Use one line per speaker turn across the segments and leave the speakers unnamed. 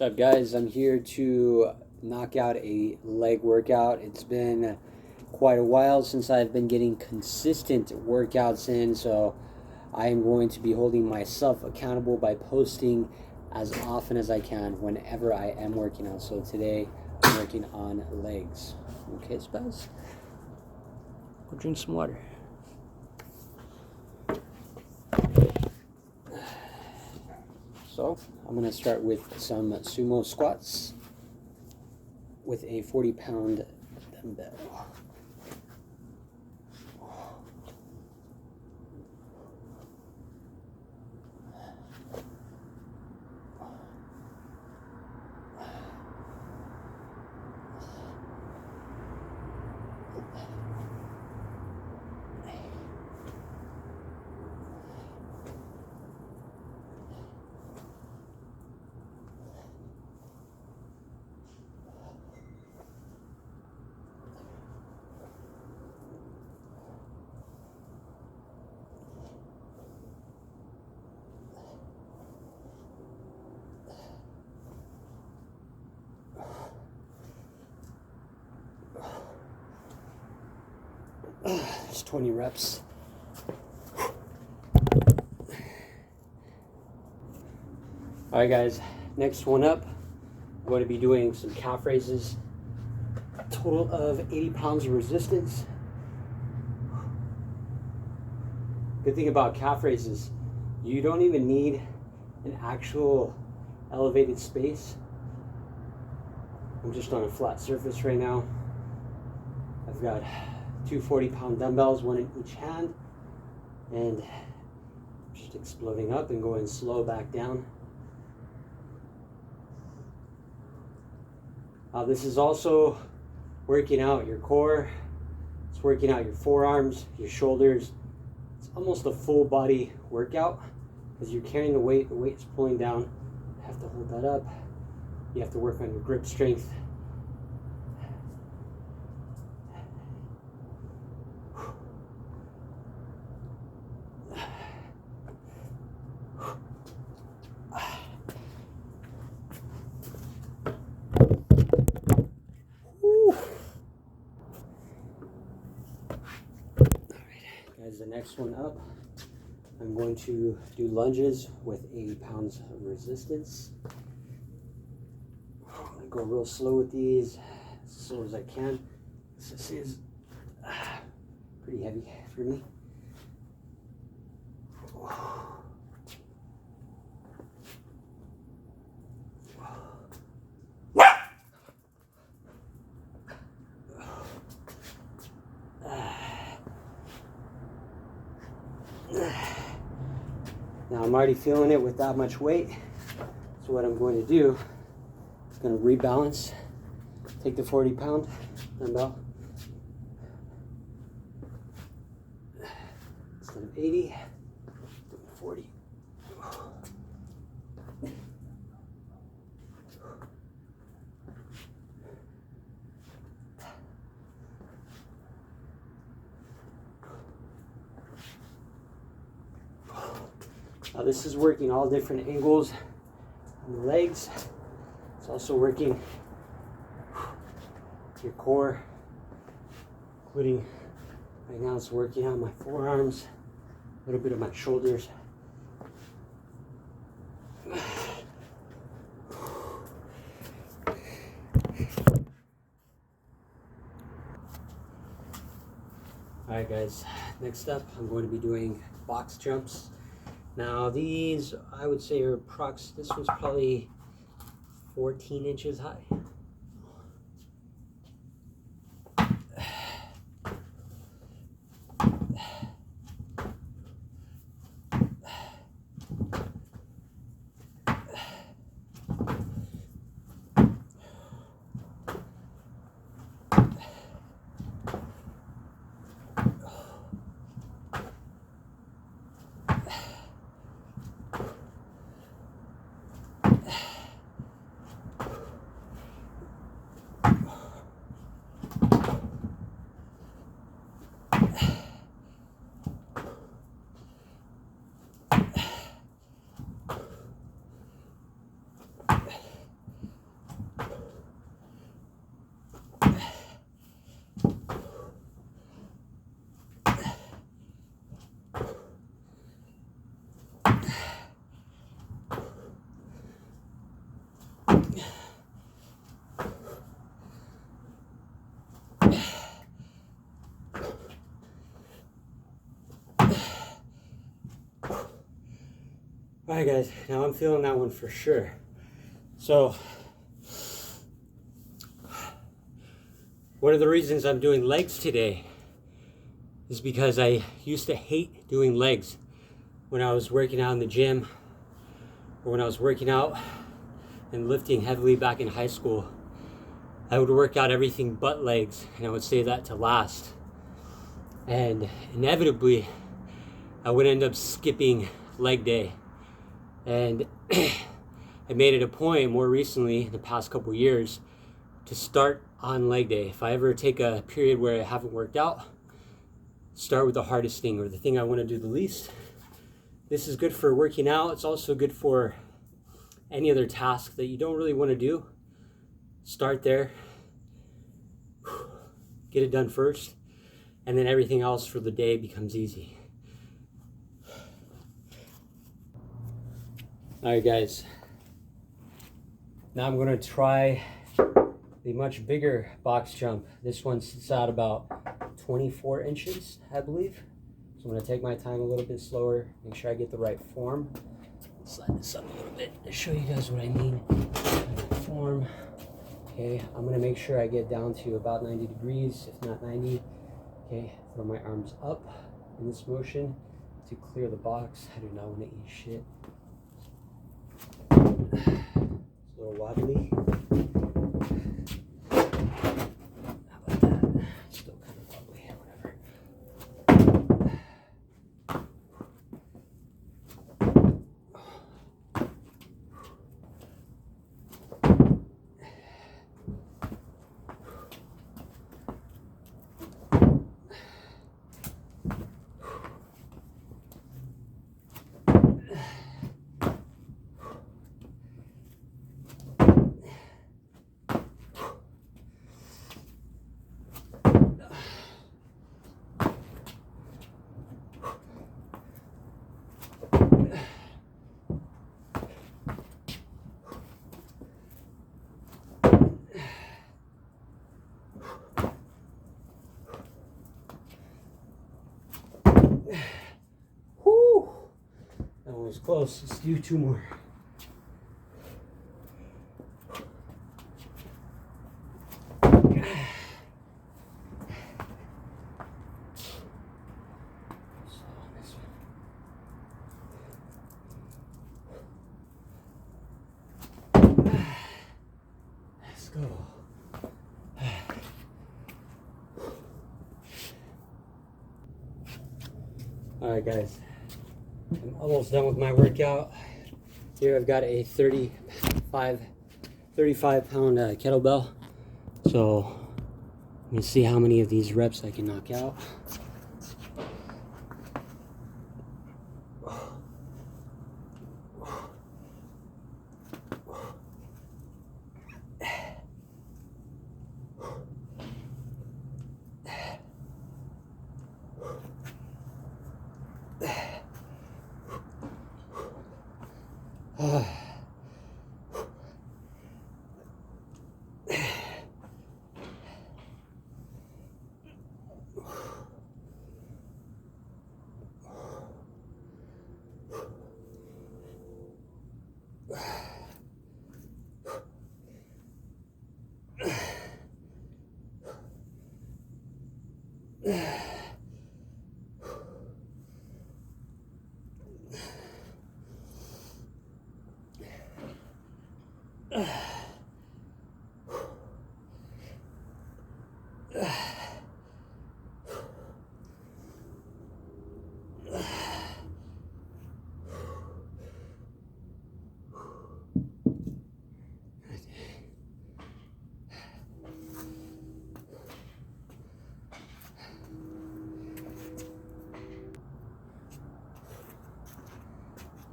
What's up, guys? I'm here to knock out a leg workout. It's been quite a while since I've been getting consistent workouts in, so I am going to be holding myself accountable by posting as often as I can whenever I am working out. So today I'm working on legs. Okay, Spaz? Go drink some water. So I'm going to start with some sumo squats with a 40-pound dumbbell. Just 20 reps. Alright guys, next one up, I'm going to be doing some calf raises. A total of 80 pounds of resistance. Good thing about calf raises, you don't even need an actual elevated space. I'm just on a flat surface right now. I've got two 40-pound dumbbells, one in each hand, and just exploding up and going slow back down. This is also working out your core. It's working out your forearms, your shoulders. It's almost a full body workout because you're carrying the weight is pulling down. You have to hold that up. You have to work on your grip strength. Guys, the next one up, I'm going to do lunges with 80 pounds of resistance. I'm going to go real slow with these, as slow as I can. This is pretty heavy for me. Now I'm already feeling it with that much weight. So what I'm going to do is going to rebalance. Take the 40-pound dumbbell. Instead of 80, 40. Now this is working all different angles on the legs. It's also working your core, including right now it's working on my forearms, a little bit of my shoulders. Alright guys, next up I'm going to be doing box jumps. Now these, I would say, are this one's probably 14 inches high. All right, guys, now I'm feeling that one for sure. So one of the reasons I'm doing legs today is because I used to hate doing legs when I was working out in the gym, or when I was working out and lifting heavily back in high school. I would work out everything but legs, and I would save that to last. And inevitably, I would end up skipping leg day. And I made it a point more recently, in the past couple years, to start on leg day. If I ever take a period where I haven't worked out, start with the hardest thing, or the thing I want to do the least. This is good for working out. It's also good for any other task that you don't really want to do. Start there, get it done first, and then everything else for the day becomes easy. All right, guys. Now I'm going to try the much bigger box jump. This one sits out about 24 inches, I believe. So I'm going to take my time a little bit slower, make sure I get the right form. Slide this up a little bit to show you guys what I mean. Form. Okay, I'm going to make sure I get down to about 90 degrees, if not 90. Okay, throw my arms up in this motion to clear the box. I do not want to eat shit. It's a little wobbly. How about that? Still kind of wobbly, whatever. Whew! That one was close. Let's do two more. Let's go. All right, guys, I'm almost done with my workout. Here I've got a 35 pound kettlebell. So I'm gonna see how many of these reps I can knock out.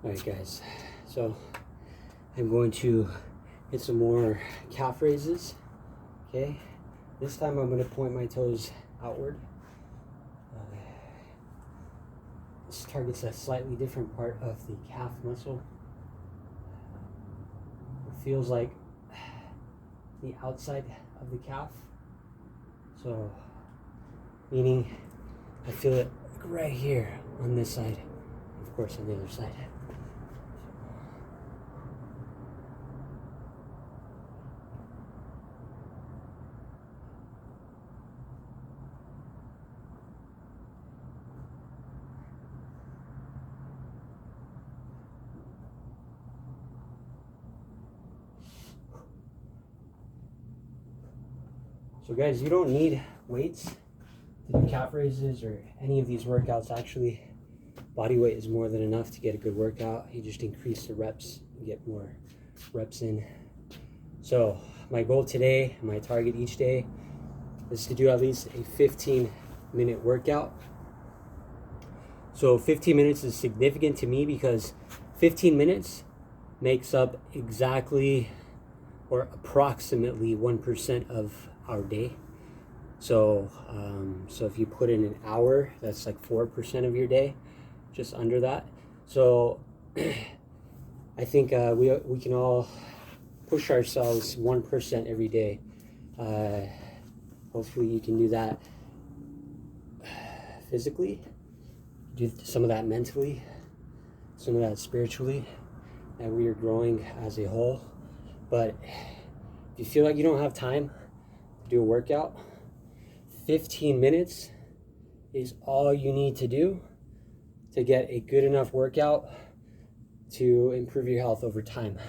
Alright, guys, so I'm going to hit some more calf raises. Okay, this time I'm going to point my toes outward. This targets a slightly different part of the calf muscle. It feels like the outside of the calf. So, meaning I feel it right here on this side, of course on the other side. So guys, you don't need weights to do calf raises or any of these workouts. Actually, body weight is more than enough to get a good workout. You just increase the reps and get more reps in. So my goal today, my target each day, is to do at least a 15-minute workout. So 15 minutes is significant to me because 15 minutes makes up exactly or approximately 1% of our day. So so if you put in an hour, that's like 4% of your day, just under that. So I think we can all push ourselves 1% every day. Hopefully you can do that physically, do some of that mentally, some of that spiritually, and we are growing as a whole. But if you feel like you don't have time to do a workout, 15 minutes is all you need to do to get a good enough workout to improve your health over time.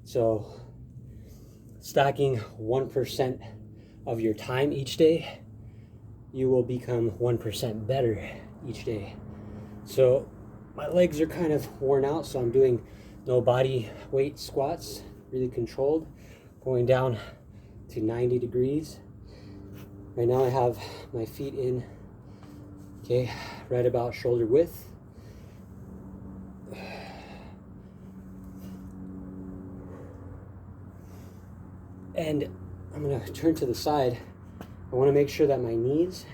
So stacking 1% of your time each day, you will become 1% better each day. So my legs are kind of worn out, so I'm doing no body weight squats, really controlled, going down to 90 degrees. Right now I have my feet in, okay, right about shoulder width. And I'm gonna turn to the side. I wanna make sure that my knees,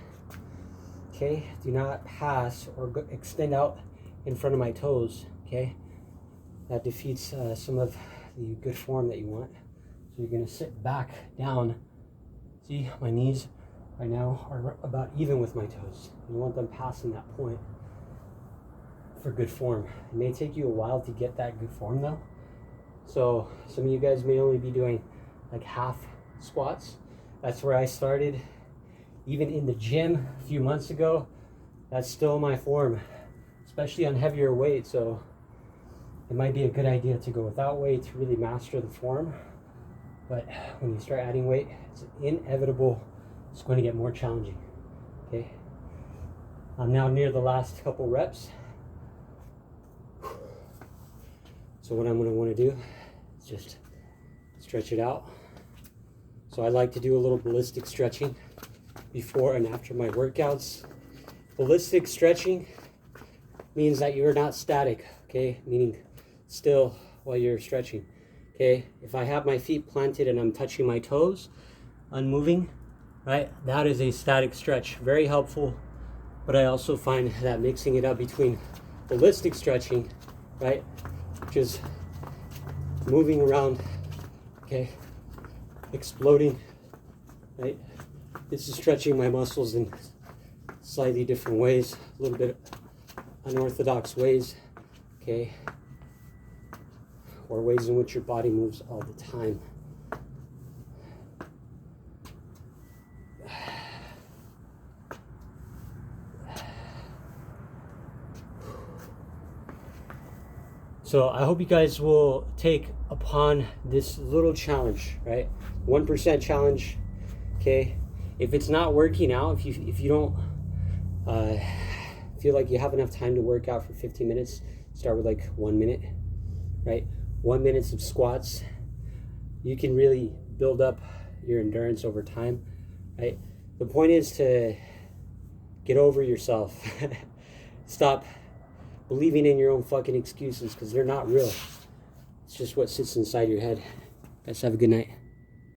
okay, do not pass or extend out in front of my toes, okay? That defeats some of the good form that you want. So you're gonna sit back down. See, my knees right now are about even with my toes. You want them passing that point for good form. It may take you a while to get that good form though. So some of you guys may only be doing like half squats. That's where I started. Even in the gym a few months ago, that's still my form, especially on heavier weight. So it might be a good idea to go without weight to really master the form. But when you start adding weight, it's inevitable. It's going to get more challenging. Okay. I'm now near the last couple reps. So what I'm going to want to do is just stretch it out. So I like to do a little ballistic stretching before and after my workouts. Ballistic stretching means that you're not static, okay? Meaning still while you're stretching, okay? If I have my feet planted and I'm touching my toes, unmoving, right? That is a static stretch, very helpful. But I also find that mixing it up between ballistic stretching, right? Which is moving around, okay? Exploding, right? This is stretching my muscles in slightly different ways, a little bit unorthodox ways, okay? Or ways in which your body moves all the time. So I hope you guys will take upon this little challenge, right? 1% challenge, okay? If it's not working out, if you don't feel like you have enough time to work out for 15 minutes, start with like 1 minute, right? 1 minute of squats. You can really build up your endurance over time, right? The point is to get over yourself. Stop believing in your own fucking excuses because they're not real. It's just what sits inside your head. Guys, have a good night.